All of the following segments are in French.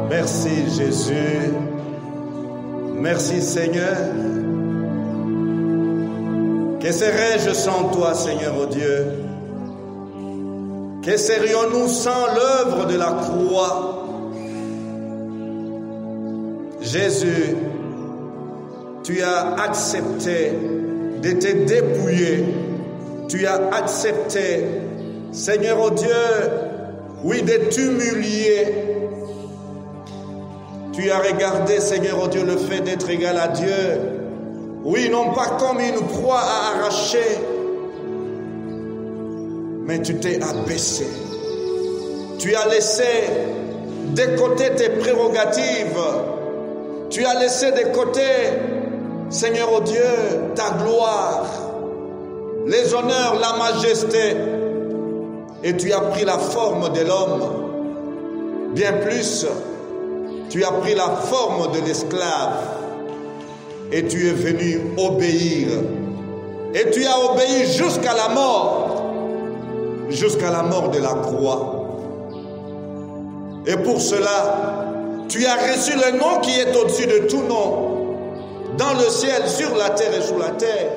Merci Jésus. Merci Seigneur. Que serais-je sans toi, Seigneur, oh Dieu? Que serions-nous sans l'œuvre de la croix? Jésus, tu as accepté de te dépouiller. Tu as accepté, Seigneur, oh Dieu, oui, de t'humilier. Tu as regardé, Seigneur, oh Dieu, le fait d'être égal à Dieu. Oui, non pas comme une proie à arracher, mais tu t'es abaissé. Tu as laissé de côté tes prérogatives. Tu as laissé de côté, Seigneur, oh Dieu, ta gloire, les honneurs, la majesté. Et tu as pris la forme de l'homme. Bien plus, tu as pris la forme de l'esclave. Et tu es venu obéir. Et tu as obéi jusqu'à la mort. Jusqu'à la mort de la croix. Et pour cela, tu as reçu le nom qui est au-dessus de tout nom. Dans le ciel, sur la terre et sous la terre.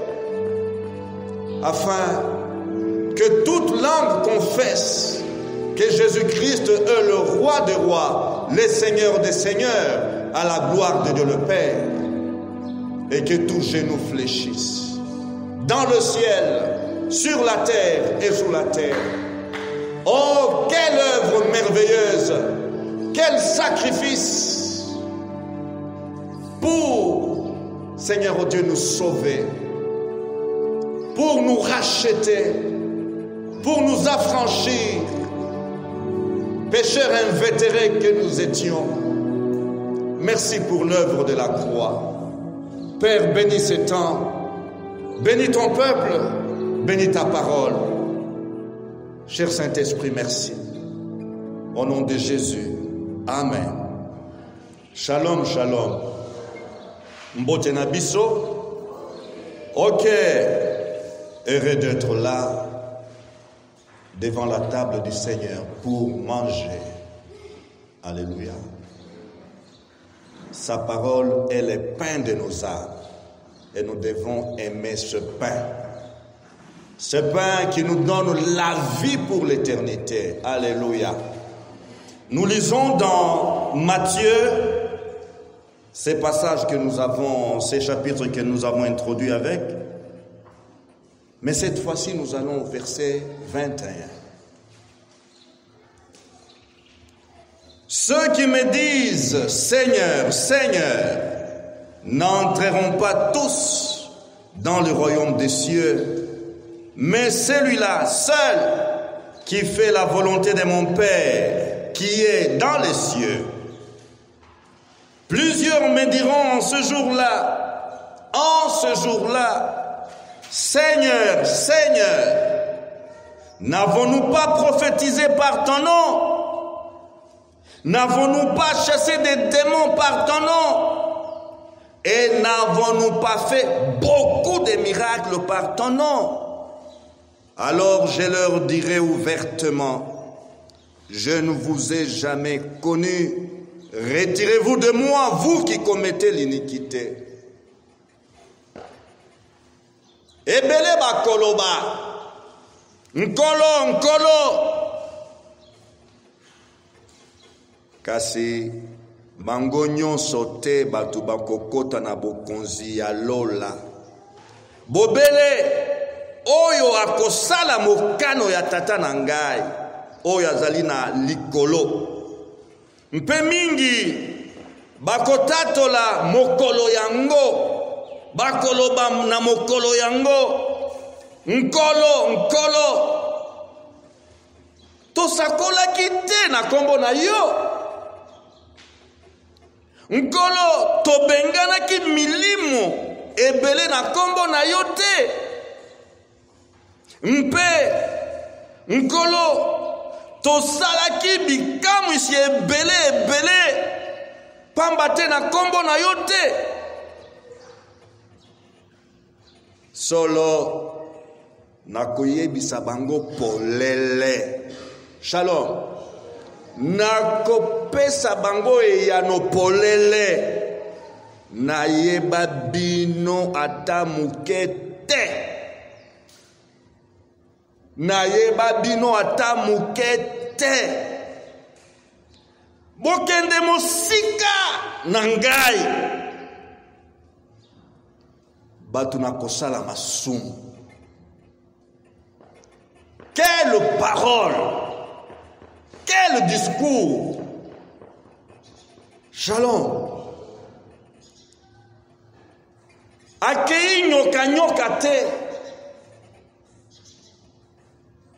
Afin que toute langue confesse que Jésus-Christ est le roi des rois, le Seigneur des seigneurs, à la gloire de Dieu le Père. Et que tout genou fléchisse. Dans le ciel, sur la terre et sous la terre. Oh, quelle œuvre merveilleuse! Quel sacrifice! Pour, Seigneur oh Dieu, nous sauver. Pour nous racheter. Pour nous affranchir. Pécheurs invétérés que nous étions. Merci pour l'œuvre de la croix. Père, bénis ce temps, bénis ton peuple, bénis ta parole. Cher Saint-Esprit, merci. Au nom de Jésus, Amen. Shalom, shalom. Mbote na biso. Ok, heureux d'être là, devant la table du Seigneur, pour manger. Alléluia. Sa parole est le pain de nos âmes. Et nous devons aimer ce pain. Ce pain qui nous donne la vie pour l'éternité. Alléluia. Nous lisons dans Matthieu ces passages que nous avons, ces chapitres que nous avons introduits avec. Mais cette fois-ci, nous allons au verset 21. Ceux qui me disent « Seigneur, Seigneur » n'entreront pas tous dans le royaume des cieux, mais celui-là seul qui fait la volonté de mon Père qui est dans les cieux. Plusieurs me diront en ce jour-là, Seigneur, Seigneur, n'avons-nous pas prophétisé par ton nom? N'avons-nous pas chassé des démons par ton nom? Et n'avons-nous pas fait beaucoup de miracles par ton nom? Alors je leur dirai ouvertement, je ne vous ai jamais connu. Retirez-vous de moi, vous qui commettez l'iniquité. Ebele bakoloba, nkolo, nkolo. Kasi bango nyonso te batu bakokota na bokonzi ya lola. Bobele oyo akosala mokano ya tata na ngai, oyo azali na likolo. Mpe mingi bakotatola mokolo yango, bakoloba na mokolo yango, nkolo, nkolo. Tosakolaki te na kombo na yo. Nkolo tobenganaki milimo ebele na kombo na yo te. Mpe nkolo tosalaki bikamwisi ebele pamba te na kombo na yo te. Solo nakoyebisa bango polele. Shalom. nakopesa bango eyanopolele nayeba bino ata muke te. Nayeba bino ata muke te. Bokende mosika na ngai batu nakosala masumu. Quelle parole, quel discours. Shalom. Akei nyoka te.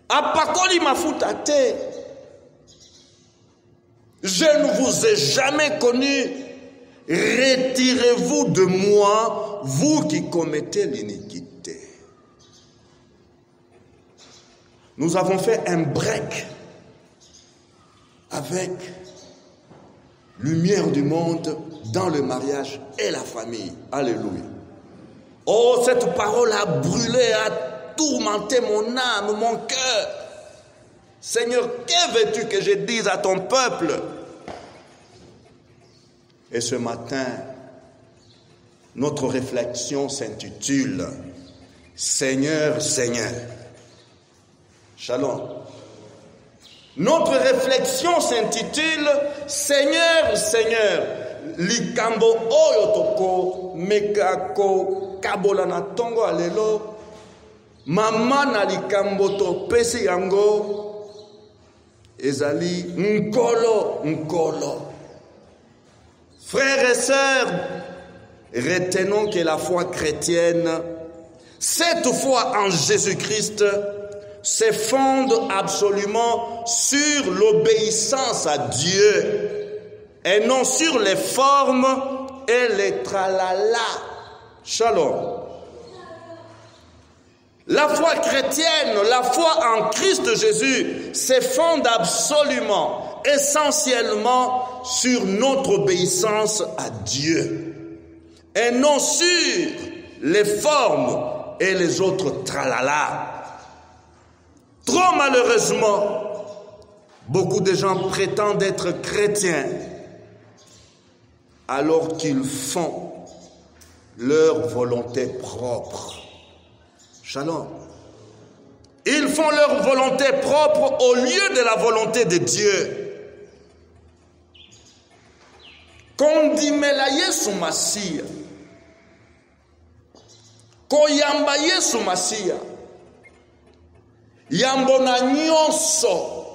Apakoli mafuta te. Je ne vous ai jamais connu. Retirez-vous de moi, vous qui commettez l'iniquité. Nous avons fait un break avec lumière du monde dans le mariage et la famille. Alléluia. Oh, cette parole a brûlé, a tourmenté mon âme, mon cœur. Seigneur, que veux-tu que je dise à ton peuple? Et ce matin, notre réflexion s'intitule Seigneur, Seigneur. Shalom. Notre réflexion s'intitule Seigneur, Seigneur. Likambo oyotoko mekako kabola na tongo alelo. Mama na likambo to pesi yango. Ezali nkolo. Frères et sœurs, retenons que la foi chrétienne, cette foi en Jésus-Christ, se fonde absolument sur l'obéissance à Dieu et non sur les formes et les tralala. Shalom. La foi chrétienne, la foi en Christ Jésus se fonde absolument, essentiellement sur notre obéissance à Dieu et non sur les formes et les autres tralala. Trop malheureusement, beaucoup de gens prétendent être chrétiens alors qu'ils font leur volonté propre. Shalom. Ils font leur volonté propre au lieu de la volonté de Dieu. Kondimela Yesu Masia. Koyamba Yesu Masia. Yambona nyonso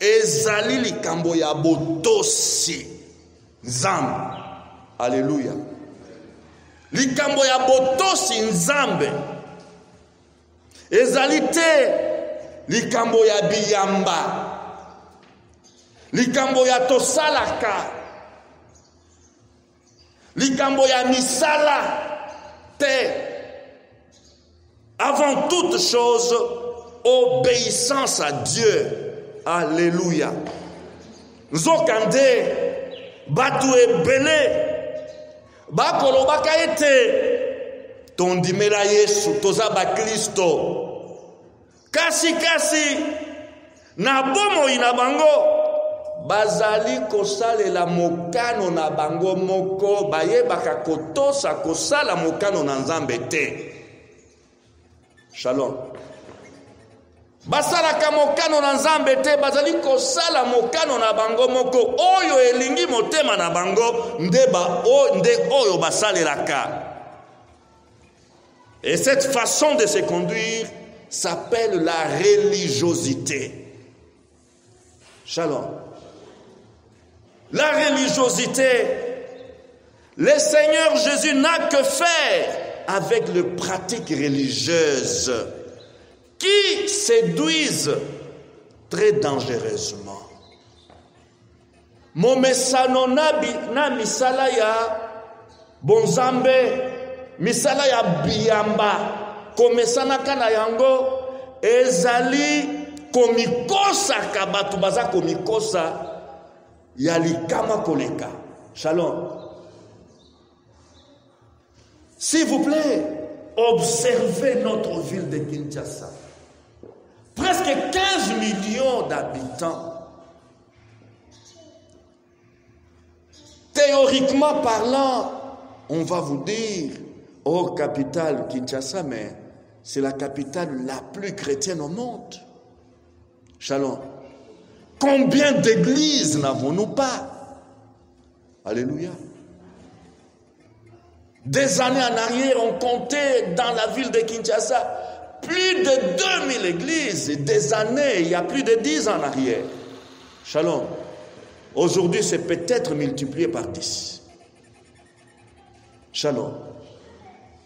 ezali likambo ya botosi nzambe. Alléluia. Likambo ya botosi nzambe ezali te likambo ya biyamba, likambo ya tosalaka, likambo ya misala te. Avant toute chose, obéissance à Dieu. Alléluia. Nzokande batu ebele bakolobaka ete tondimela Yesu toza ba Kristo. Kasi na bomoi na bango bazali kosalela mokano na bango moko bayebaka kotosa kosala mokano na Nzambe te. Shalom. Basalaka mokano na Nzambe te, bazali kosala mokano na bango moko oyo elingi motema na bango nde oyo basalelaka. Et cette façon de se conduire s'appelle la religiosité. Shalom. La religiosité, le Seigneur Jésus n'a que faire avec les pratiques religieuses qui séduisent très dangereusement. Momesano na misala ya bonzambe, misala ya biyamba, komesana kana yango ezali komikosa kabatu baza komikosa ya likama koleka. Shalom. S'il vous plaît, observez notre ville de Kinshasa. Presque 15 millions d'habitants. Théoriquement parlant, on va vous dire, oh, capitale Kinshasa, mais c'est la capitale la plus chrétienne au monde. Shalom. Combien d'églises n'avons-nous pas? Alléluia. Des années en arrière, on comptait dans la ville de Kinshasa plus de 2000 églises. Des années, il y a plus de 10 ans en arrière. Shalom. Aujourd'hui, c'est peut-être multiplié par 10. Shalom.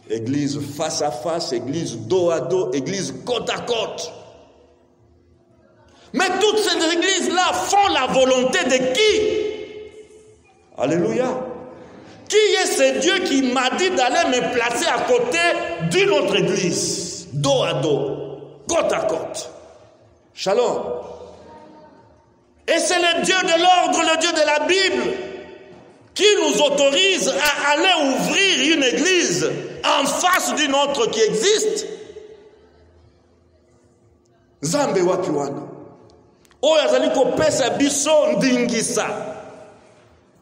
Église face à face, église dos à dos, église côte à côte. Mais toutes ces églises-là font la volonté de qui? Alléluia. Qui est ce Dieu qui m'a dit d'aller me placer à côté d'une autre église, dos à dos, côte à côte? Shalom. Et c'est le Dieu de l'ordre, le Dieu de la Bible, qui nous autorise à aller ouvrir une église en face d'une autre qui existe. Nzambe wapi wana oyo azali kopesa biso ndingisa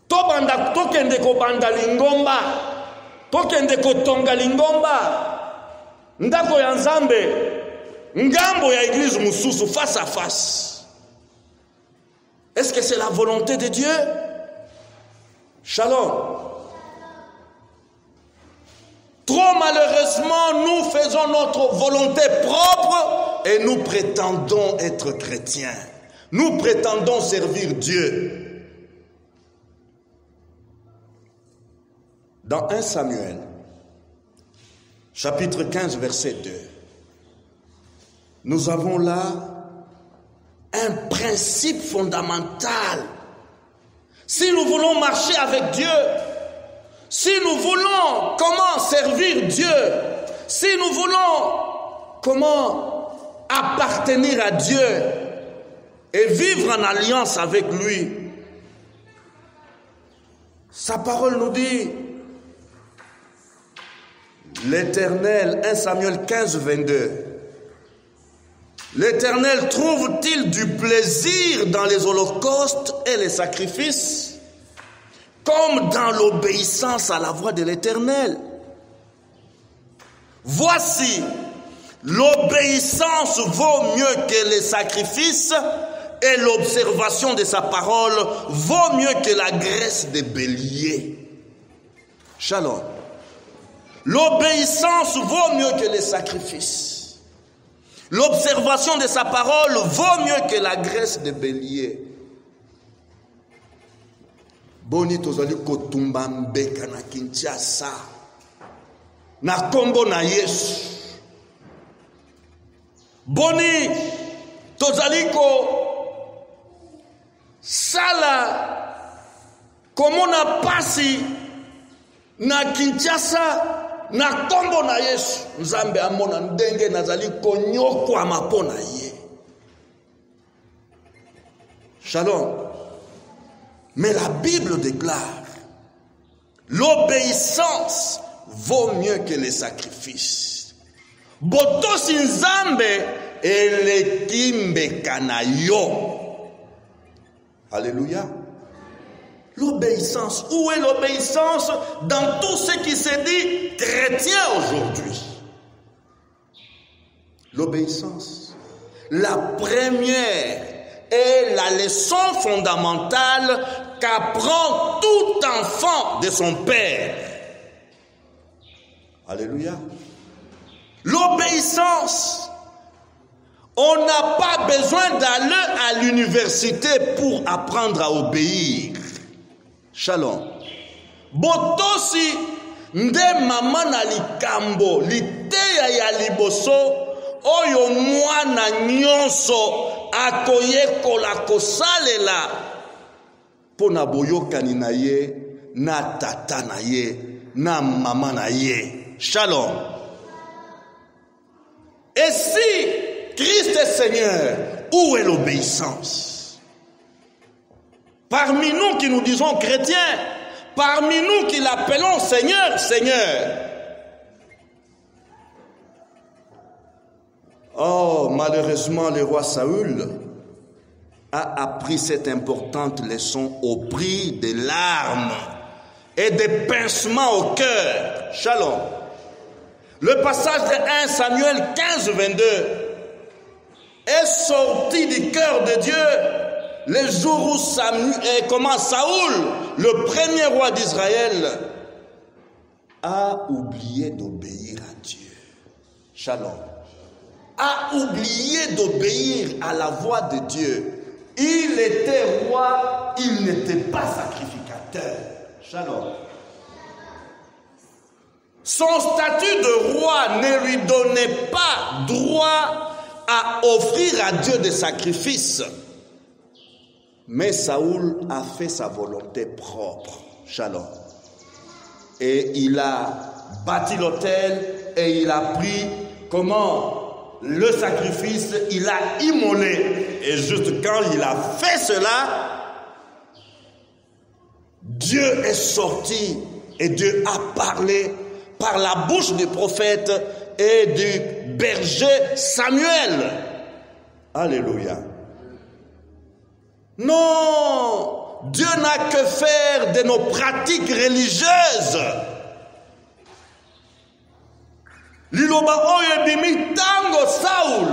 tokende kobanda lingomba, tokende kotonga lingomba ndako ya Nzambe ngambo ya église mususu face à face. Est-ce que c'est la volonté de Dieu? Shalom. Trop malheureusement, nous faisons notre volonté propre et nous prétendons être chrétiens. Nous prétendons servir Dieu. Dans 1 Samuel, chapitre 15, verset 2, nous avons là un principe fondamental. Si nous voulons marcher avec Dieu, si nous voulons comment servir Dieu, si nous voulons comment appartenir à Dieu et vivre en alliance avec lui, sa parole nous dit, l'Éternel, 1 Samuel 15, 22, l'Éternel trouve-t-il du plaisir dans les holocaustes et les sacrifices, comme dans l'obéissance à la voix de l'Éternel? Voici, l'obéissance vaut mieux que les sacrifices et l'observation de sa parole vaut mieux que la graisse des béliers. Shalom. L'obéissance vaut mieux que les sacrifices. L'observation de sa parole vaut mieux que la graisse de bélier. Boni tozali kotumba mbeka na Kinshasa na kombo na Yesu. Boni tozali ko sala komona pasi na Kinshasa na kombo na Yesu. Nzambe amona ndenge nazali konyokwa mapona ye. Shalom. Mais la Bible déclare, l'obéissance vaut mieux que les sacrifices. Botosi Nzambe elekimbe kanayo. Alléluia. L'obéissance. Où est l'obéissance dans tout ce qui se dit chrétien aujourd'hui? L'obéissance. La première est la leçon fondamentale qu'apprend tout enfant de son père. Alléluia. L'obéissance. On n'a pas besoin d'aller à l'université pour apprendre à obéir. Shalom. Botosi nde mama na likambo liteya ya liboso oyo mwana nyonso akoyekola kosalela pona boyokani na ye na tata na ye na mama na ye. Shalom. Et si Christ est Seigneur, où est l'obéissance? Parmi nous qui nous disons chrétiens, parmi nous qui l'appelons Seigneur, Seigneur. Oh, malheureusement, le roi Saül a appris cette importante leçon au prix des larmes et des pincements au cœur. Shalom. Le passage de 1 Samuel 15, 22 est sorti du cœur de Dieu les jours où Saoul, le premier roi d'Israël, a oublié d'obéir à Dieu. Shalom. A oublié d'obéir à la voix de Dieu. Il était roi, il n'était pas sacrificateur. Shalom. Son statut de roi ne lui donnait pas droit à offrir à Dieu des sacrifices. Mais Saoul a fait sa volonté propre. Shalom. Et il a bâti l'autel et il a pris le sacrifice, il a immolé. Et juste quand il a fait cela, Dieu est sorti et Dieu a parlé par la bouche du prophète et du berger Samuel. Alléluia. Non, Dieu n'a que faire de nos pratiques religieuses. Liloba oyo ebimi tango Saul,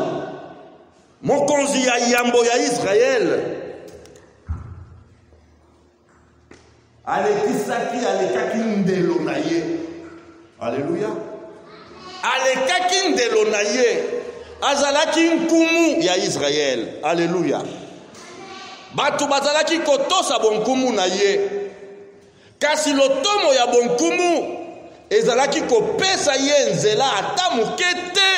mokonzi ya yambo ya Israël, alekaki ndelo na ye. Alléluia. Alekaki ndelo na ye, azalaki nkumu ya Israël. Alléluia. Batu bazalaki kotosa bonkumu na ye. Kasi lotomo ya bonkumu ezalaki kopesa ye nzela ata moke te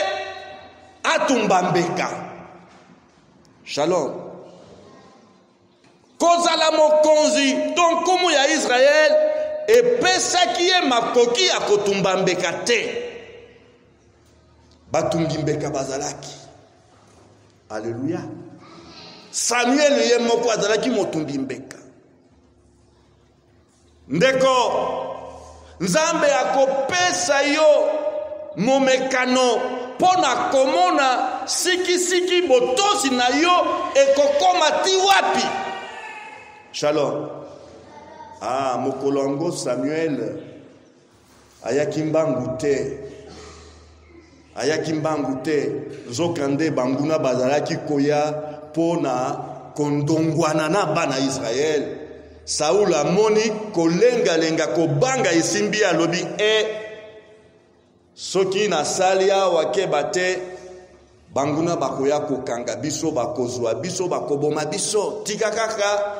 atumba mbeka. Shalom. Kozala mokonzi to nkumu ya Israël epesaki ye makoki ya kotumba mbeka te. Batungi mbeka bazalaki. Alléluia. Samuel ye moko azalaki motumbi mbeka. Ndeko Nzambe akopesa yo momekano pona komona siki botosi na yo ekokoma ti wapi. Shalom. Mokolongo Samuel ayaki mbangu te zokande banguna bazalaki koya pona kondongwana na bana Israël. Saul amoni kolenga kobanga isimbi alobi soki na salia wakeba te banguna bakoya kokanga biso bakozwa biso bakoboma biso tika kaka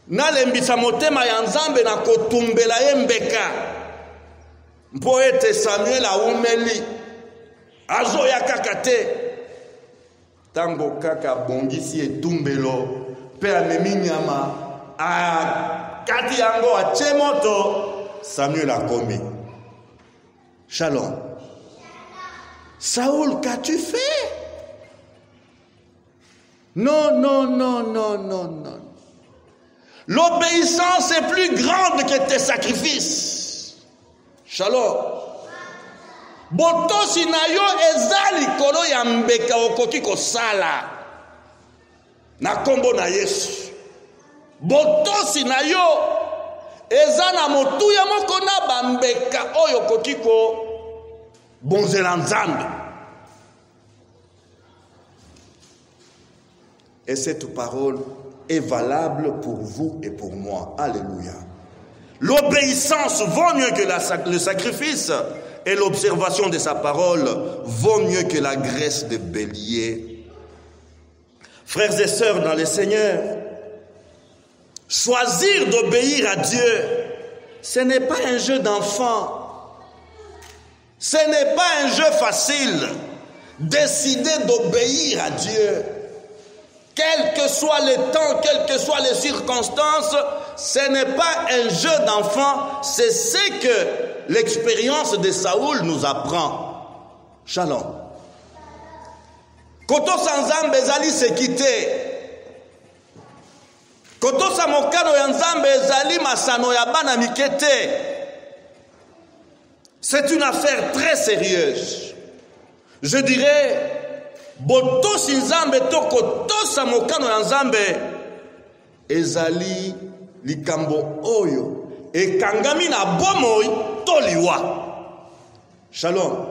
nalembisa motema ya Nzambe na kotumbela ye mbeka mpo ete Samuel aumeli azoya kaka te tango kaka bongisi etumbelo pe amemi nyama kati yango atie moto Samuel akomi. Shalom. Saoul, qu'as-tu fait? Non. L'obéissance est plus grande que tes sacrifices. Shalom. Botosi na yo ezali kolo ya mbeka okoki kosala na kombo na Yesu. Botosi na yo ezana motuya moko na bambeka oyo kokiko bonzela Nzambe. Et cette parole est valable pour vous et pour moi. Alléluia. L'obéissance vaut mieux que le sacrifice et l'observation de sa parole vaut mieux que la graisse de bélier. Frères et sœurs dans le Seigneur, choisir d'obéir à Dieu, ce n'est pas un jeu d'enfant. Ce n'est pas un jeu facile. Décider d'obéir à Dieu, quel que soit le temps, quelles que soient les circonstances, ce n'est pas un jeu d'enfant. C'est ce que l'expérience de Saoul nous apprend. Shalom. Koto Nzambe ezali sekite. Koto sa mokano ya Nzambe ezali masano ya bana mikete. C'est une affaire très sérieuse. Je dirais, botosi Nzambe to koto sa mokano ya Nzambe ezali likambo oyo ekangami na bomoi to liwa. Shalom.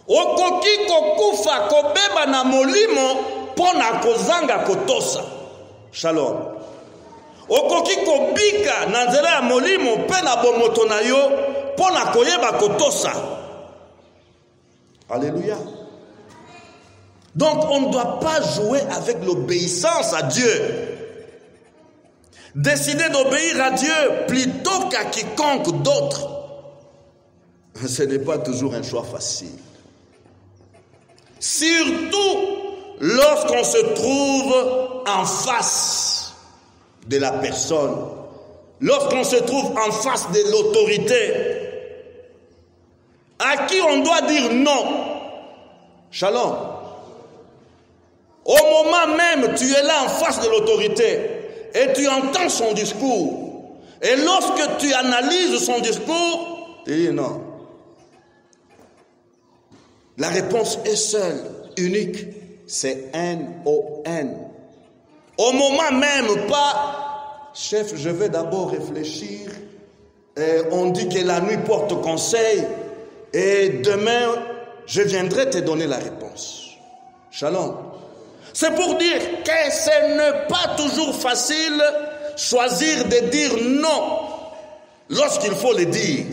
Okoki kokufa kobeba na molimo pona kozanga kotosa. Shalom. Okoki kobika na nzela ya molimo pe na bomoto na yo pona koyeba kotosa. Alléluia. Donc on ne doit pas jouer avec l'obéissance à Dieu. Décider d'obéir à Dieu plutôt qu'à quiconque d'autre, ce n'est pas toujours un choix facile. Surtout lorsqu'on se trouve en face de la personne, lorsqu'on se trouve en face de l'autorité, à qui on doit dire non. Shalom. Au moment même, tu es là en face de l'autorité et tu entends son discours. Et lorsque tu analyses son discours, tu dis non. La réponse est seule, unique, c'est N-O-N. Au moment même, pas, chef, je vais d'abord réfléchir. Et on dit que la nuit porte conseil. Et demain, je viendrai te donner la réponse. Shalom. C'est pour dire que ce n'est pas toujours facile choisir de dire non lorsqu'il faut le dire.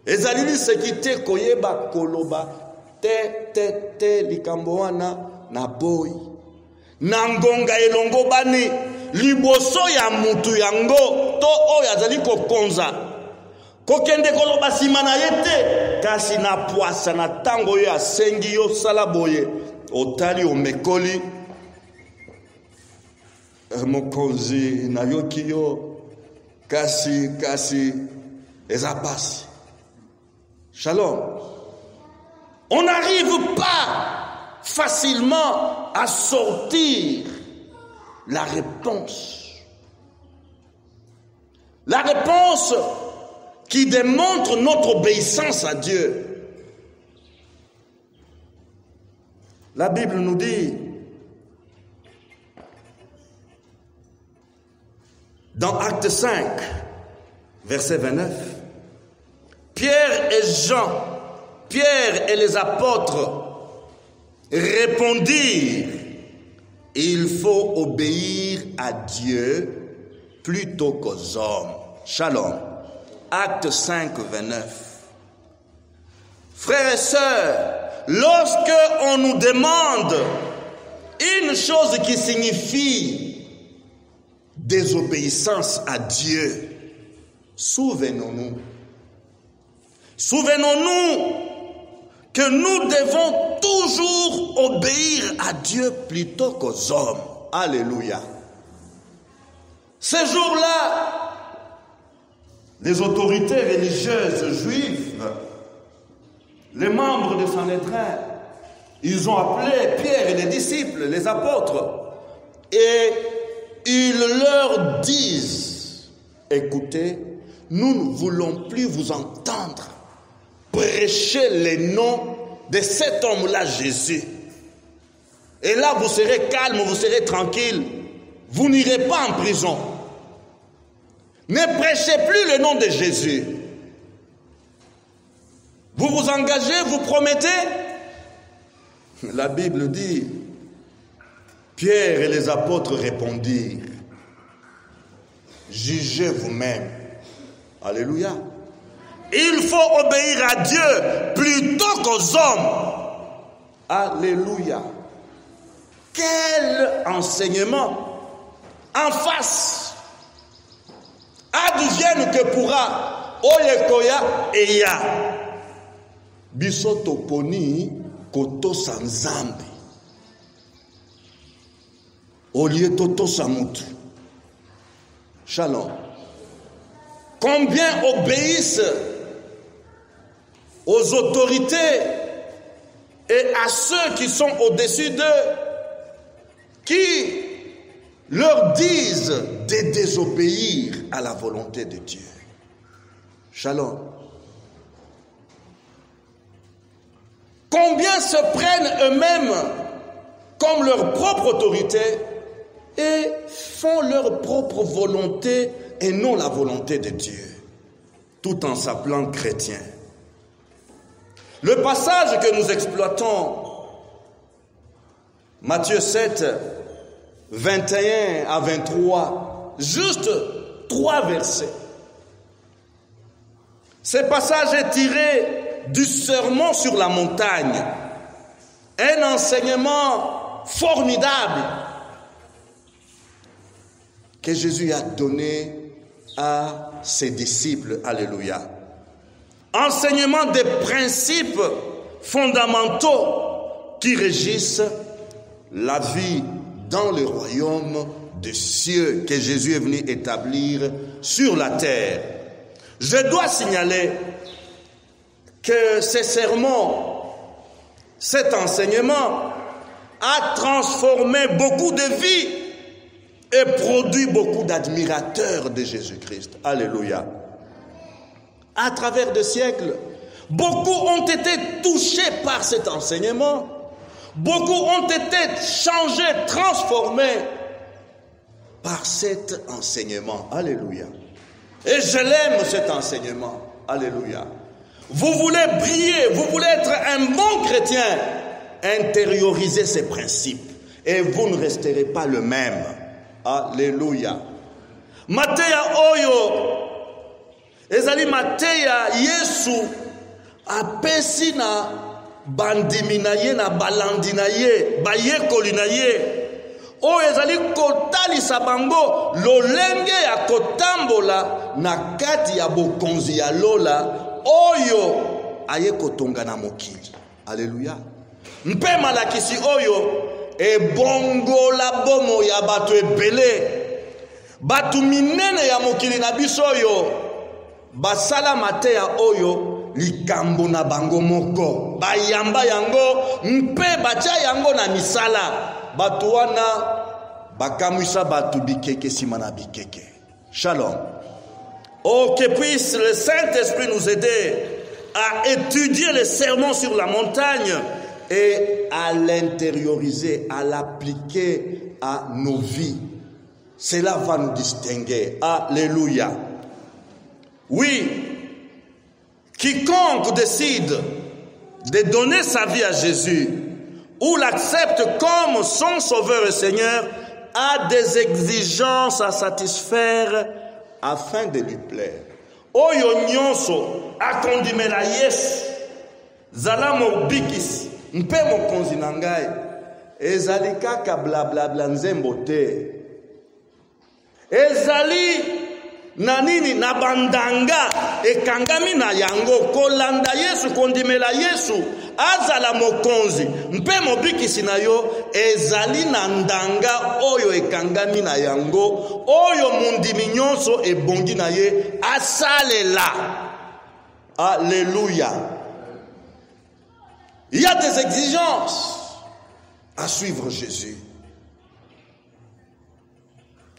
Ezalili sekite koyeba koloba te likambo wana na boy. Na ngonga elongo bani liboso ya mutu yango to oyo azali kokonza. Kokende koloba sima na yete kasi na poasa na tango yo asengi yo sala boye otali omekoli mokonzi na yoki yo kasi ezapasi. Shalom. On n'arrive pas facilement à sortir la réponse. La réponse qui démontre notre obéissance à Dieu. La Bible nous dit, dans Acte 5, verset 29, Pierre et les apôtres répondirent, il faut obéir à Dieu plutôt qu'aux hommes. Shalom. Acte 5, 29. Frères et sœurs, lorsque on nous demande une chose qui signifie désobéissance à Dieu, souvenons-nous que nous devons toujours obéir à Dieu plutôt qu'aux hommes. Alléluia. Ce jour-là, les autorités religieuses juives, les membres de Sanhédrin, ils ont appelé Pierre et les disciples, les apôtres, et ils leur disent, écoutez, nous ne voulons plus vous entendre prêcher le nom de cet homme-là, Jésus. Et là, vous serez calme, vous serez tranquille. Vous n'irez pas en prison. Ne prêchez plus le nom de Jésus. Vous vous engagez, vous promettez. La Bible dit, Pierre et les apôtres répondirent, jugez vous-même. Alléluia. Il faut obéir à Dieu plutôt qu'aux hommes. Alléluia. Quel enseignement en face. Advienne que pourra. Oyekoya eya. Bisoto poni koto sanzambi. Olie toto samutu. Shalom. Combien obéissent aux autorités et à ceux qui sont au-dessus d'eux, qui leur disent de désobéir à la volonté de Dieu. Shalom. Combien se prennent eux-mêmes comme leur propre autorité et font leur propre volonté et non la volonté de Dieu, tout en s'appelant chrétiens. Le passage que nous exploitons, Matthieu 7, 21 à 23, juste 3 versets. Ce passage est tiré du sermon sur la montagne, un enseignement formidable que Jésus a donné à ses disciples. Alléluia. Enseignement des principes fondamentaux qui régissent la vie dans le royaume des cieux que Jésus est venu établir sur la terre. Je dois signaler que ces sermons, cet enseignement a transformé beaucoup de vies et produit beaucoup d'admirateurs de Jésus-Christ. Alléluia. À travers des siècles, beaucoup ont été touchés par cet enseignement. Beaucoup ont été changés, transformés par cet enseignement. Alléluia. Et je l'aime, cet enseignement. Alléluia. Vous voulez briller, vous voulez être un bon chrétien, intériorisez ces principes et vous ne resterez pas le même. Alléluia. Mateya oyo ezali mateya Yesu apesi na bandimi na ye na balandi na ye bayekoli na ye oyo ezali kotalisa bango lolenge ya kotambola na kati ya bokonzi ya lola oyo aye kotonga na mokili. Alléluia. Mpe malakisi oyo ebongola bomo ya bato ebele, bato minene ya mokili na biso oyo basala mateya oyo likambo na bango moko, bayamba yango mpe batia yango na misala, bato wana bakamwisa bato bikeke sima na bikeke. Shalom. Oh, que puisse le Saint-Esprit nous aider à étudier les sermons sur la montagne et à l'intérioriser, à l'appliquer à nos vies. Cela va nous distinguer. Alléluia. Oui, quiconque décide de donner sa vie à Jésus ou l'accepte comme son sauveur et Seigneur a des exigences à satisfaire afin de lui plaire. Oyo nyonso akondimela Yesu zala mobikisi mpe mokonzi na ngai ezali kaka blablabla nzembo te, ezali na nini na bandanga ekangami na yango kolanda Yesu, kondimela Yesu azala mokonzi mpe mobikisi na yo ezali na ndanga oyo ekangami na yango oyo mundimi nyonso ebongi na ye asalela. Alléluia. Il y a des exigences à suivre Jésus.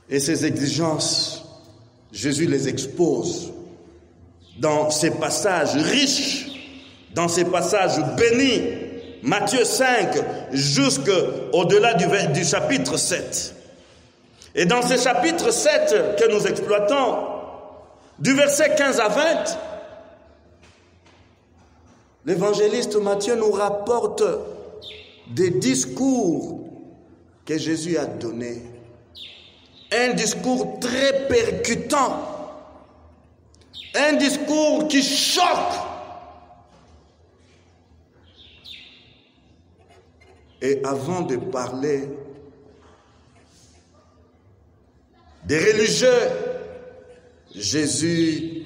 Et ces exigences, Jésus les expose dans ces passages riches, dans ces passages bénis, Matthieu 5 jusqu'au-delà du chapitre 7. Et dans ce chapitre 7 que nous exploitons, du verset 15 à 20, l'évangéliste Matthieu nous rapporte des discours que Jésus a donnés. Un discours très percutant. Un discours qui choque. Et avant de parler des religieux, Jésus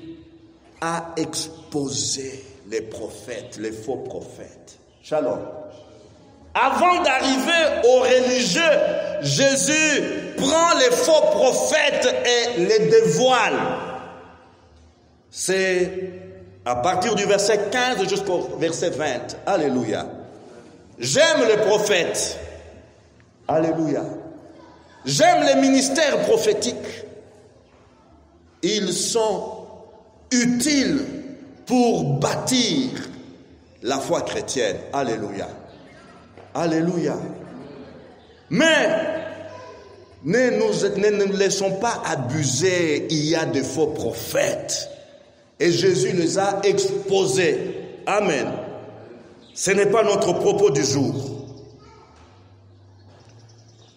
a exposé les prophètes, les faux prophètes. Shalom. Avant d'arriver aux religieux, Jésus prend les faux prophètes et les dévoile. C'est à partir du verset 15 jusqu'au verset 20. Alléluia. J'aime les prophètes. Alléluia. J'aime les ministères prophétiques. Ils sont utiles pour bâtir la foi chrétienne. Alléluia. Alléluia. Mais Ne nous laissons pas abuser. Il y a de faux prophètes. Et Jésus les a exposés. Amen. Ce n'est pas notre propos du jour.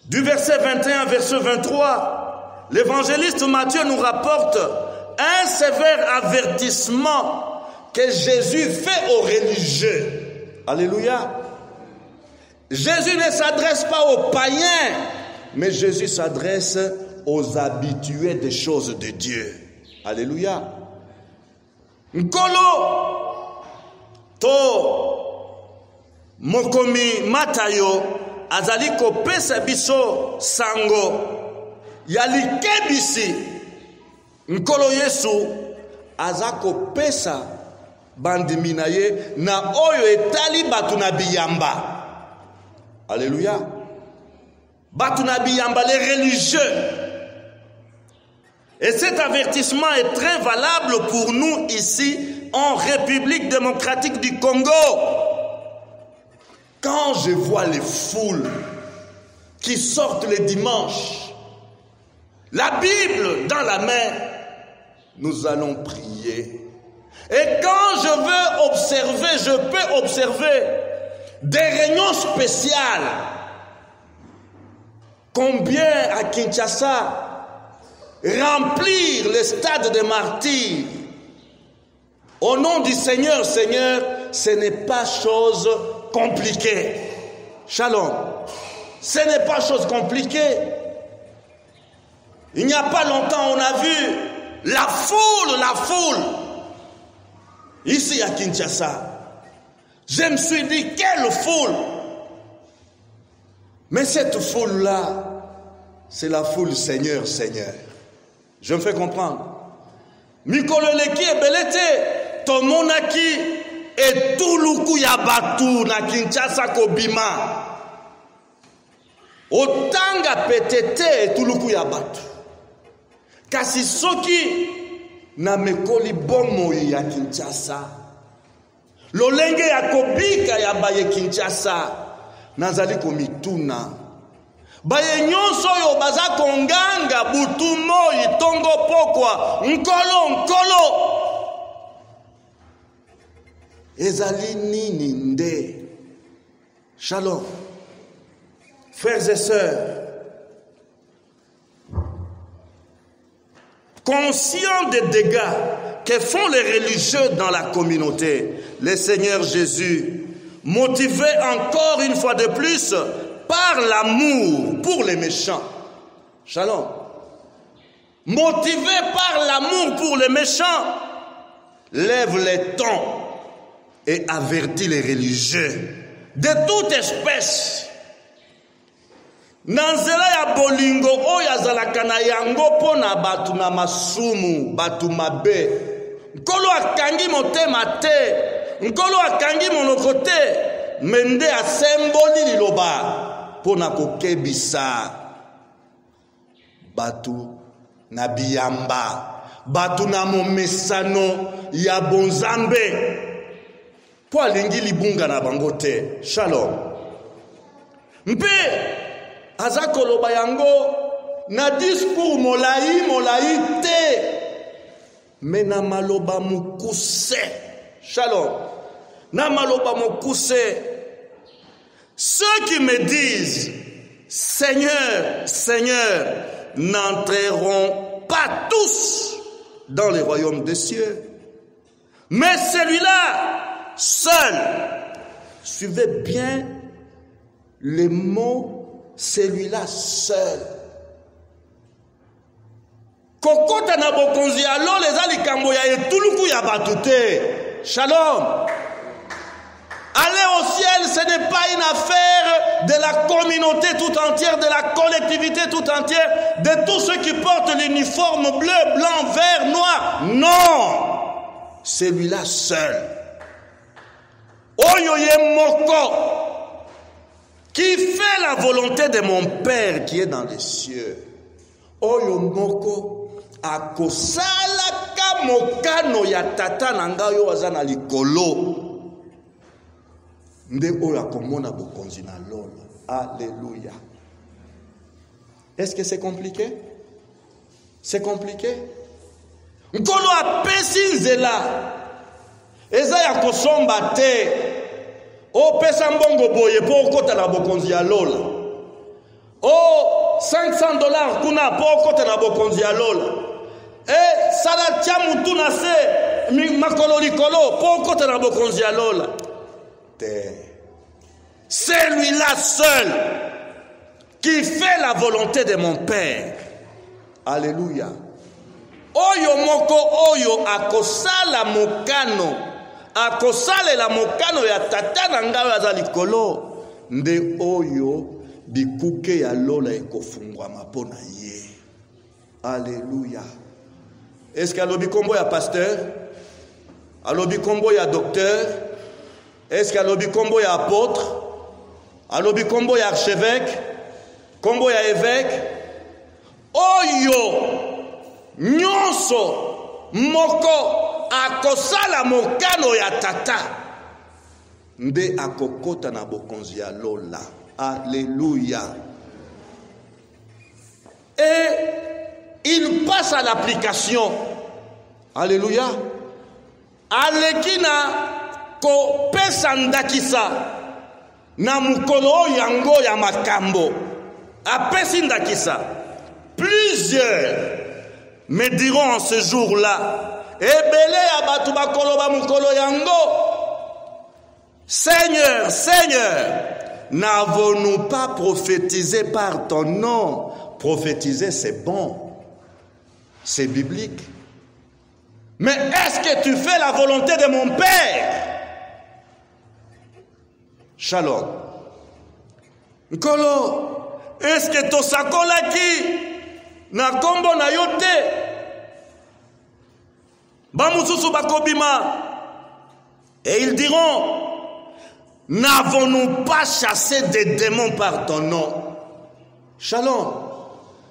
Du verset 21 au verset 23, l'évangéliste Matthieu nous rapporte un sévère avertissement que Jésus fait aux religieux. Alléluia. Jésus ne s'adresse pas aux païens, mais Jésus s'adresse aux habitués des choses de Dieu. Alléluia. Nkolo to mokomi Matayo azali kopesa biso sango ya likebisi. Nkolo Yesu aza kopesa bandimi na ye na oyo etali batu na biyamba. Alléluia. Batu na biyamba, les religieux. Et cet avertissement est très valable pour nous ici en République démocratique du Congo. Quand je vois les foules qui sortent les dimanches, la Bible dans la main, nous allons prier. Et quand je veux observer, je peux observer des réunions spéciales. Combien à Kinshasa remplir le stade des martyrs au nom du Seigneur, Seigneur, ce n'est pas chose compliquée. Shalom. Ce n'est pas chose compliquée. Il n'y a pas longtemps, on a vu la foule, ici à Kinshasa. Je me suis dit, quelle foule! Mais cette foule-là, c'est la foule Seigneur, Seigneur. Je me fais comprendre. Mikololeki et Belete, Tomonaki et Tuluku Yabatu na Kinshasa Kobima. Otanga Petete et Tuluku Yabatu. Kasi soki na mekoli bomo ya Kinshasa. Lolenge ya kobika ya baye Kinshasa. Nazali komituna. Baye nyonso yo baza konganga butu moi tongo pokwa nkolo ezali nini nde. Shalom. Frères et sœurs, conscients des dégâts que font les religieux dans la communauté, le Seigneur Jésus, motivé encore une fois de plus par l'amour pour les méchants. Shalom. Motivé par l'amour pour les méchants, lève les tons et avertit les religieux de toute espèce. Nanzela ya bolingo oyo azalaka na yango pona batu na masumu, batu mabe. Nkolo akangi motema te, nkolo akangi monoko te, mende asemboli liloba pona kokebisa batu na biyamba, batu na momesano ya bonzambe po alingi libunga na bango te. Shalom. Mpe azakoloba yango na discours molai te, mais na maloba mukuse. Shalom. Na maloba mukuse. Ceux qui me disent Seigneur, Seigneur, n'entreront pas tous dans le royaume des cieux, mais celui-là seul. Suivez bien les mots, celui-là seul. Kokota na bokonzi alo les alikambo ya etuluku ya batute. Shalom. Aller au ciel, ce n'est pas une affaire de la communauté tout entière, de la collectivité tout entière, de tous ceux qui portent l'uniforme bleu, blanc, vert, noir. Non. Celui-là seul. Oyoye moko, qui fait la volonté de mon Père qui est dans les cieux. Oyo moko akosalaka mokano ya tata nanga yo azana likolo. Nde oyo akomona bokonzi na lolo. Alléluia. Est-ce que c'est compliqué? C'est compliqué? Nkolo apesi nzela. Eza ya kosomba te. Opesa mbongo boye po okota na bokonzi ya lola. $500 kuna po okota na bokonzi ya lola. Sala tia mutu na se makolo likolo po okota na bokonzi ya lola. C'est lui-là seul qui fait la volonté de mon Père. Alléluia. Oyo moko oyo akosala mokano. Akosalela mokano ya tata na ngai aza likolo. Nde oyo bikuke ya lola ekofungwama mpona ye. Alléluia. Est-ce que alobi kombo ya pasteur? Alobi kombo ya docteur? Est-ce que alobi kombo ya apôtre? Alobi kombo ya archevêque? Kombo ya évêque? Oyo nyonso moko akosala mokano ya tata nde akokota na bokonzi ya lola. Alléluia. Et il passe à l'application. Alléluia. Alekina ko pesa ndakisa na mukolo yango ya makambo. Apesi ndakisa. Plusieurs me diront en ce jour-là, ebele ya batu bakoloba mukolo yango, Seigneur, Seigneur, n'avons-nous pas prophétisé par ton nom? Prophétiser, c'est bon. C'est biblique. Mais est-ce que tu fais la volonté de mon Père? Shalom. Nkolo, est-ce que to sakolaki na kombo na yote? Bamususu bakobima. Et ils diront, n'avons-nous pas chassé des démons par ton nom? Shalom.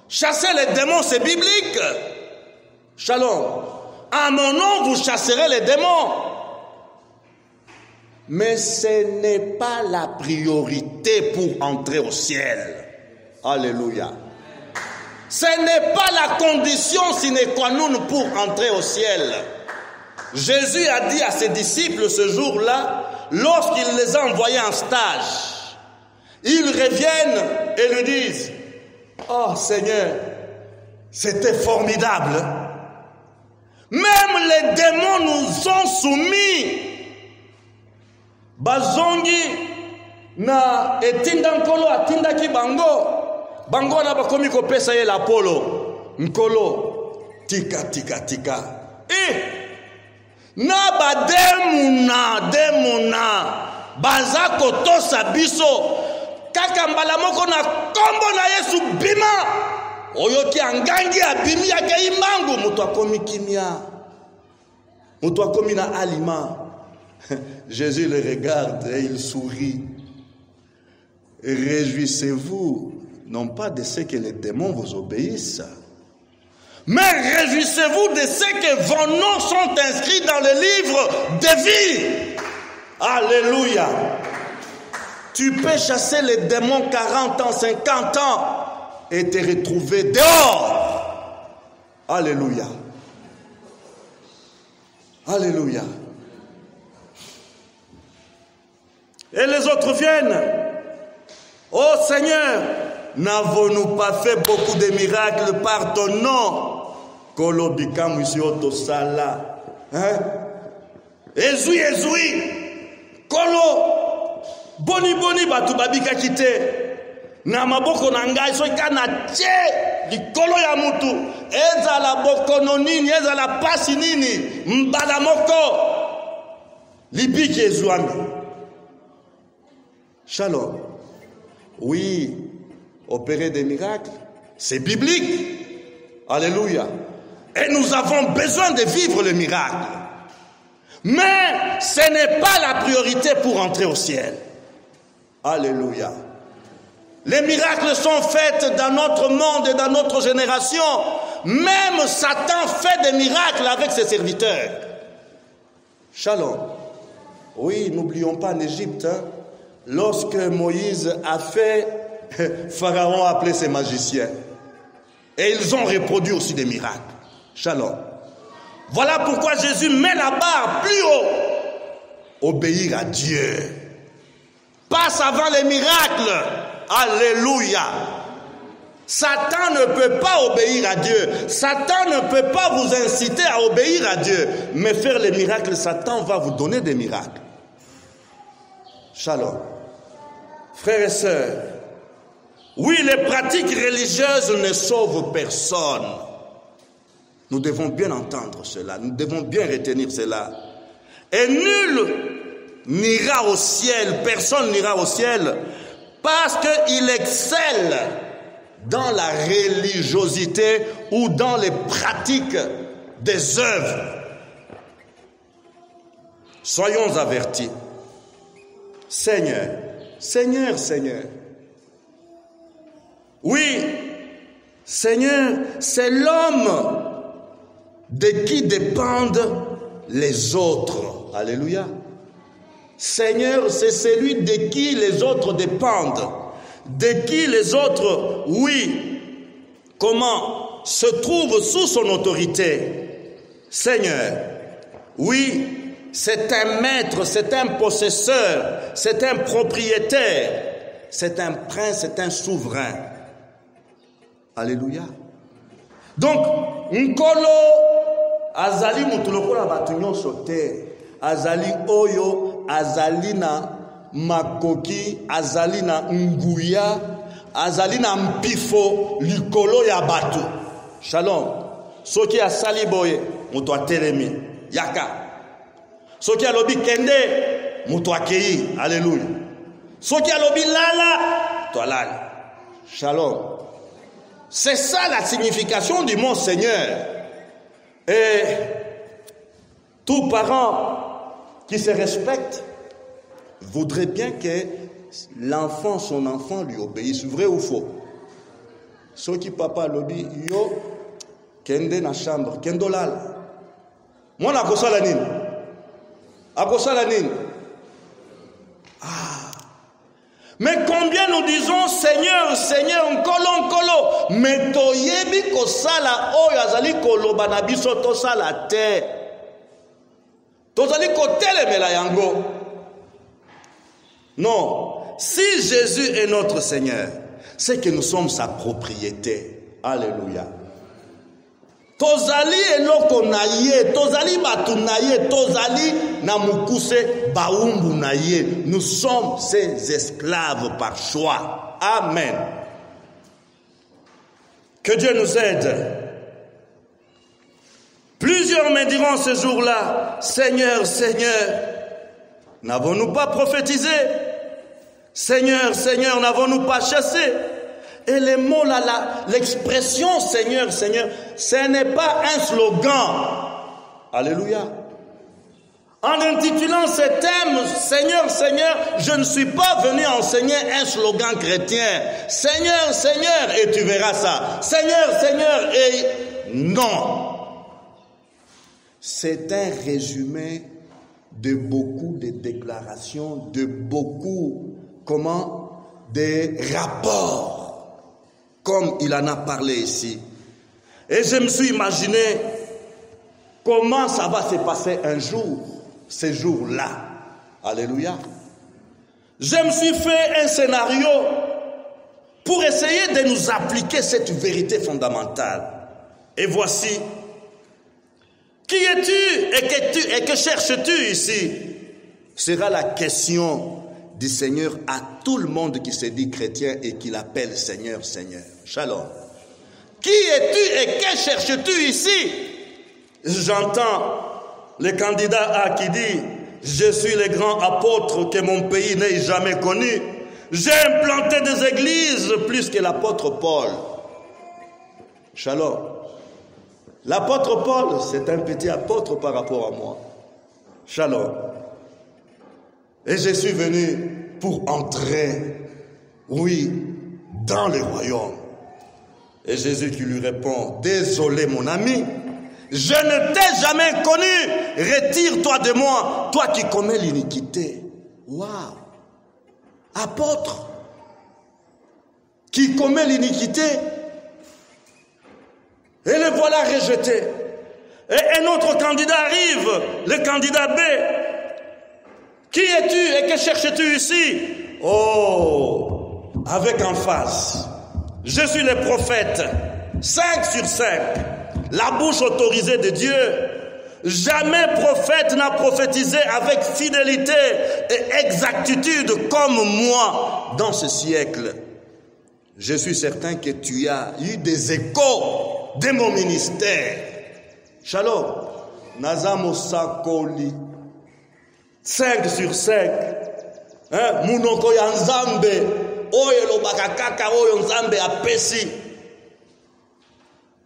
Chasser les démons, c'est biblique. Shalom. À mon nom, vous chasserez les démons. Mais ce n'est pas la priorité pour entrer au ciel. Alléluia. Ce n'est pas la condition sine qua non pour entrer au ciel. Jésus a dit à ses disciples ce jour-là, lorsqu'il les a envoyés en stage, ils reviennent et lui disent, oh Seigneur, c'était formidable. Même les démons nous ont soumis. Bazongi na etinda nkolo atinda ki bango na bakomi ko pesa ye la polo nkolo tika na demuna baza kotosa biso kaka mbala moko na kombo na Yesu bima oyoki angangi abimi yake imangu mutu akomi kimia mutu akomi na aliment. Jésus le regarde et il sourit. Réjouissez-vous, non pas de ce que les démons vous obéissent, mais réjouissez-vous de ce que vos noms sont inscrits dans le livre de vie. Alléluia. Tu peux chasser les démons 40 ans, 50 ans et te retrouver dehors. Alléluia. Alléluia. Et les autres viennent. Oh Seigneur, n'avons-nous pas fait beaucoup de miracles par ton nom? Kolobika musioto sala. Ezui. Kolo. Boni batu babika kite. Na maboko na ngai so kana tie likolo ya mutu. Eza la bokono nini, eza la pasi nini, mbala moko. Libiki ezuami. Shalom. Oui, opérer des miracles, c'est biblique. Alléluia. Et nous avons besoin de vivre le miracle. Mais ce n'est pas la priorité pour entrer au ciel. Alléluia. Les miracles sont faits dans notre monde et dans notre génération. Même Satan fait des miracles avec ses serviteurs. Shalom. Oui, n'oublions pas l'Égypte. Lorsque Moïse a fait, Pharaon a appelé ses magiciens. Et ils ont reproduit aussi des miracles. Shalom. Voilà pourquoi Jésus met la barre plus haut. Obéir à Dieu. Passe avant les miracles. Alléluia. Satan ne peut pas obéir à Dieu. Satan ne peut pas vous inciter à obéir à Dieu. Mais faire les miracles, Satan va vous donner des miracles. Shalom. Frères et sœurs, oui, les pratiques religieuses ne sauvent personne. Nous devons bien entendre cela. Nous devons bien retenir cela. Et nul n'ira au ciel, personne n'ira au ciel, parce qu'il excelle dans la religiosité ou dans les pratiques des œuvres. Soyons avertis. Seigneur, Seigneur, Seigneur. Oui, Seigneur, c'est l'homme de qui dépendent les autres. Alléluia. Seigneur, c'est celui de qui les autres dépendent. De qui les autres, oui, comment, se trouvent sous son autorité. Seigneur, oui, c'est un maître, c'est un possesseur, c'est un propriétaire, c'est un prince, c'est un souverain. Alléluia. Donc, Nkolo azali mutulokola batunyo sote, azali oyo, azali na makoki, azali na nguya, azali na mpifo likolo ya batu. Shalom. Soki asali boye, mutu atelemi, yaka. Soki alobi kende, mutu akei, alléluia. Soki alobi lala, to alala. Shalom. C'est ça la signification du mot Seigneur. Et tout parent qui se respecte voudrait bien que l'enfant, son enfant lui obéisse, vrai ou faux. Ce qui papa lobby, yo, kende na chambre, kendo lala. Moi na kosala nini? Akosala nini? Mais combien nous disons Seigneur, Seigneur, nkolo, nkolo, mais toyebi kosala oyo azali koloba na biso tosala te. Tozali kotelemela yango. Non, si Jésus est notre Seigneur, c'est que nous sommes sa propriété. Alléluia. Tozali eloko na ye, tozali batu na ye, tozali na mukuse baumbu na ye. Nous sommes ses esclaves par choix. Amen. Que Dieu nous aide. Plusieurs me diront ce jour-là, Seigneur, Seigneur, n'avons-nous pas prophétisé? Seigneur, Seigneur, n'avons-nous pas chassé? Et les mots là, l'expression Seigneur, Seigneur, ce n'est pas un slogan. Alléluia. En intitulant ce thème, Seigneur, Seigneur, je ne suis pas venu enseigner un slogan chrétien. Seigneur, Seigneur, et tu verras ça. Seigneur, Seigneur, et non. C'est un résumé de beaucoup de déclarations, de beaucoup, des rapports. Comme il en a parlé ici. Et je me suis imaginé comment ça va se passer un jour, ces jours-là. Alléluia. Je me suis fait un scénario pour essayer de nous appliquer cette vérité fondamentale. Et voici, qui es-tu et que cherches-tu ici? Sera la question du Seigneur à tout le monde qui se dit chrétien et qui l'appelle Seigneur, Seigneur. Shalom. Qui es-tu et que cherches-tu ici? J'entends le candidat A qui dit, je suis le grand apôtre que mon pays n'ait jamais connu. J'ai implanté des églises plus que l'apôtre Paul. Shalom. L'apôtre Paul, c'est un petit apôtre par rapport à moi. Shalom. Et je suis venu pour entrer, oui, dans le royaume. Et Jésus qui lui répond, désolé mon ami, je ne t'ai jamais connu, retire-toi de moi, toi qui commets l'iniquité. Waouh! Apôtre, qui commet l'iniquité, Et le voilà rejeté. Et un autre candidat arrive, le candidat B. Qui es-tu et que cherches-tu ici? Oh, avec emphase. Je suis le prophète. 5 sur 5. La bouche autorisée de Dieu. Jamais prophète n'a prophétisé avec fidélité et exactitude comme moi dans ce siècle. Je suis certain que tu as eu des échos de mon ministère. Shalom. Nazamo Sakoli. 5 sur 5. Munoko ya Nzambe. Oyo lobaka kaka oyo Nzambe apesi.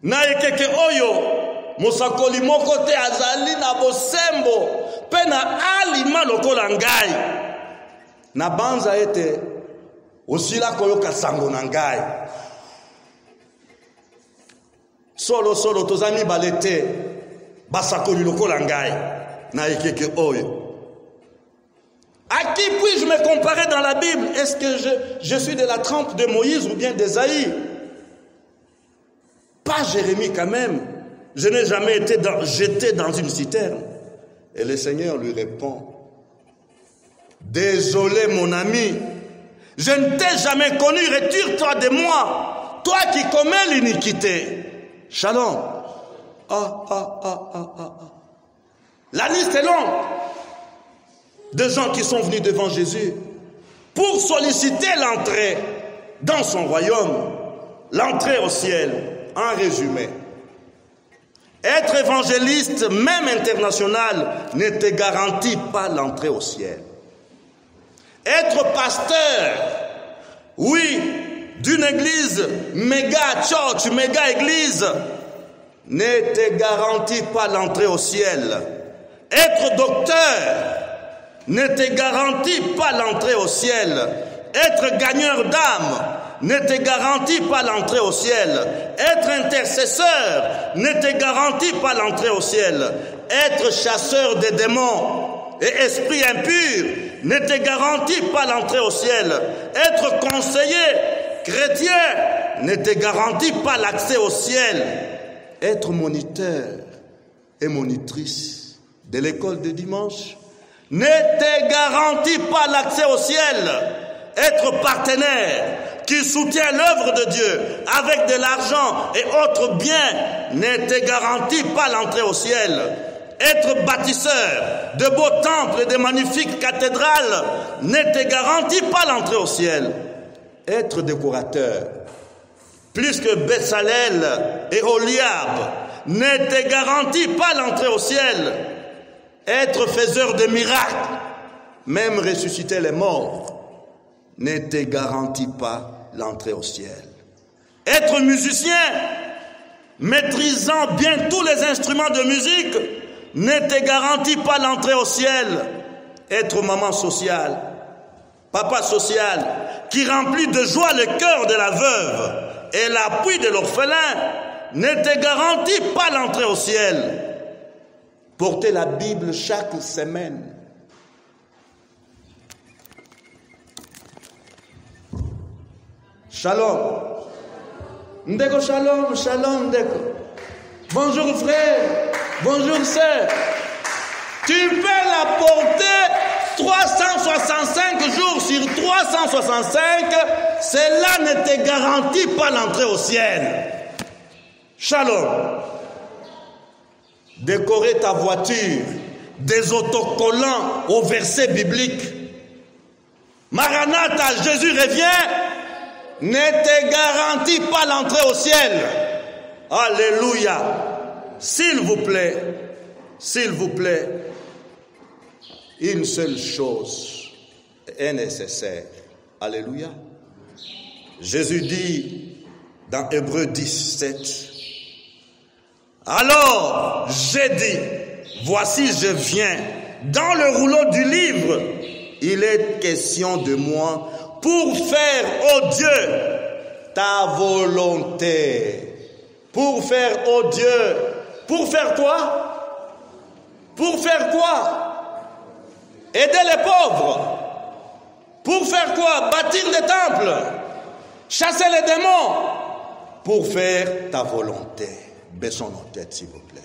Na ekeke oyo Mosakoli moko te azali na bosembo pe na alima lokola ngai. Na banza ete osila koyoka sango na ngai. Solo tozami balete basakoli lokola ngai na ekeke oyo. À qui puis-je me comparer dans la Bible? Est-ce que je suis de la trempe de Moïse ou bien d'Ésaïe? Pas Jérémie quand même. Je n'ai jamais été jeté dans une citerne. Et le Seigneur lui répond, désolé mon ami, je ne t'ai jamais connu, retire-toi de moi, toi qui commets l'iniquité. Shalom. La liste est longue de gens qui sont venus devant Jésus pour solliciter l'entrée dans son royaume, l'entrée au ciel. En résumé, être évangéliste, même international, ne te garantit pas l'entrée au ciel. Être pasteur, oui, d'une église, méga church, méga église, ne te garantit pas l'entrée au ciel. Être docteur ne te garantit pas l'entrée au ciel. Être gagneur d'âme ne te garantit pas l'entrée au ciel. Être intercesseur ne te garantit pas l'entrée au ciel. Être chasseur des démons et esprit impur ne te garantit pas l'entrée au ciel. Être conseiller chrétien ne te garantit pas l'accès au ciel. Être moniteur et monitrice de l'école de dimanche ne te garantit pas l'accès au ciel. Être partenaire qui soutient l'œuvre de Dieu avec de l'argent et autres biens ne te garantit pas l'entrée au ciel. Être bâtisseur de beaux temples et de magnifiques cathédrales ne te garantit pas l'entrée au ciel. Être décorateur, plus que Betsalel et Oliab, ne te garantit pas l'entrée au ciel. Être faiseur de miracles, même ressusciter les morts, ne te garantit pas l'entrée au ciel. Être musicien, maîtrisant bien tous les instruments de musique, ne te garantit pas l'entrée au ciel. Être maman sociale, papa social, qui remplit de joie le cœur de la veuve et l'appui de l'orphelin, ne te garantit pas l'entrée au ciel. Porter la Bible chaque semaine, shalom. Ndeko shalom, shalom ndeko. Bonjour frère, bonjour sœur. Tu peux la porter 365 jours sur 365, cela ne te garantit pas l'entrée au ciel. Shalom. Décorer ta voiture des autocollants au verset biblique. Maranatha, Jésus revient, ne te garantit pas l'entrée au ciel. Alléluia. S'il vous plaît, une seule chose est nécessaire. Alléluia. Jésus dit dans Hébreux 17, alors j'ai dit, voici je viens. Dans le rouleau du livre, il est question de moi pour faire, ô Dieu, ta volonté. Pour faire, ô Dieu, pour faire quoi? Pour faire quoi? Aider les pauvres. Pour faire quoi? Bâtir des temples. Chasser les démons. Pour faire ta volonté. Baissons nos têtes, s'il vous plaît.